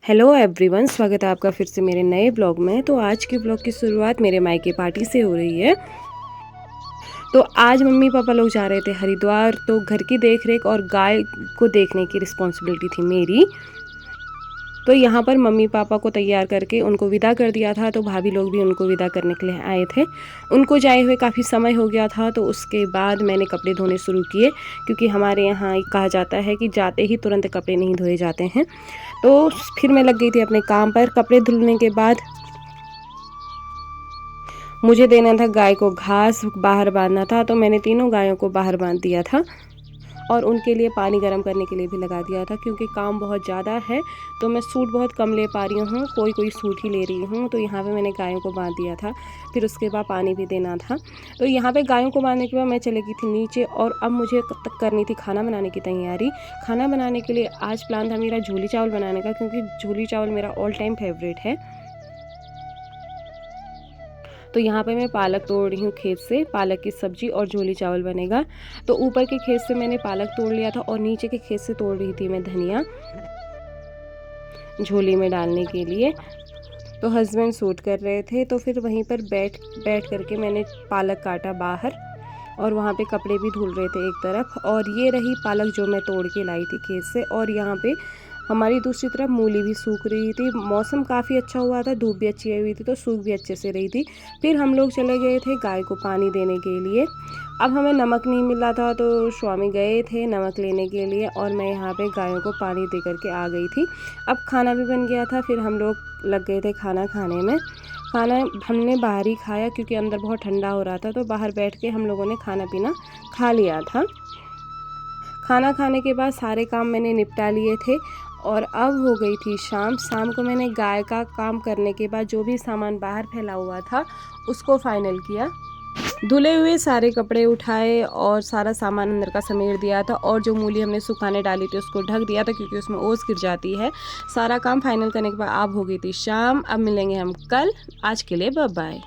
Hello everyone, स्वागत है आपका फिर से मेरे नए ब्लॉग में। तो आज के ब्लॉग की शुरुआत मेरे मायके पार्टी से हो रही है। तो आज मम्मी पापा लोग जा रहे थे हरिद्वार, तो घर की देख रेख और गाय को देखने की रिस्पॉन्सिबिलिटी थी मेरी। तो यहाँ पर मम्मी पापा को तैयार करके उनको विदा कर दिया था। तो भाभी लोग भी उनको विदा करने के लिए आए थे। उनको जाए हुए काफ़ी समय हो गया था। तो उसके बाद मैंने कपड़े धोने शुरू किए, क्योंकि हमारे यहाँ कहा जाता है कि जाते ही तुरंत कपड़े नहीं धोए जाते हैं। तो फिर मैं लग गई थी अपने काम पर। कपड़े धुलने के बाद मुझे देना था गाय को घास, बाहर बांधना था। तो मैंने तीनों गायों को बाहर बांध दिया था और उनके लिए पानी गर्म करने के लिए भी लगा दिया था, क्योंकि काम बहुत ज़्यादा है। तो मैं सूट बहुत कम ले पा रही हूँ, कोई सूट ही ले रही हूँ। तो यहाँ पे मैंने गायों को बांध दिया था, फिर उसके बाद पानी भी देना था। तो यहाँ पे गायों को बांधने के बाद मैं चली गई थी नीचे, और अब मुझे करनी थी खाना बनाने की तैयारी। खाना बनाने के लिए आज प्लान था मेरा झोली चावल बनाने का, क्योंकि झोली चावल मेरा ऑल टाइम फेवरेट है। तो यहाँ पे मैं पालक तोड़ रही हूँ खेत से, पालक की सब्ज़ी और झोली चावल बनेगा। तो ऊपर के खेत से मैंने पालक तोड़ लिया था और नीचे के खेत से तोड़ रही थी मैं धनिया झोली में डालने के लिए। तो हस्बैंड शूट कर रहे थे, तो फिर वहीं पर बैठ करके मैंने पालक काटा बाहर, और वहाँ पे कपड़े भी धुल रहे थे एक तरफ। और ये रही पालक जो मैं तोड़ के लाई थी खेत से। और यहाँ पे हमारी दूसरी तरफ मूली भी सूख रही थी। मौसम काफ़ी अच्छा हुआ था, धूप भी अच्छी आई हुई थी, तो सूख भी अच्छे से रही थी। फिर हम लोग चले गए थे गाय को पानी देने के लिए। अब हमें नमक नहीं मिला था, तो स्वामी गए थे नमक लेने के लिए, और मैं यहाँ पे गायों को पानी दे करके आ गई थी। अब खाना भी बन गया था, फिर हम लोग लग गए थे खाना खाने में। खाना हमने बाहर ही खाया, क्योंकि अंदर बहुत ठंडा हो रहा था। तो बाहर बैठ के हम लोगों ने खाना पीना खा लिया था। खाना खाने के बाद सारे काम मैंने निपटा लिए थे, और अब हो गई थी शाम। शाम को मैंने गाय का काम करने के बाद जो भी सामान बाहर फैला हुआ था उसको फाइनल किया। धुले हुए सारे कपड़े उठाए और सारा सामान अंदर का समेट दिया था, और जो मूली हमने सुखाने डाली थी उसको ढक दिया था, क्योंकि उसमें ओस गिर जाती है। सारा काम फाइनल करने के बाद अब हो गई थी शाम। अब मिलेंगे हम कल। आज के लिए बाय बाय।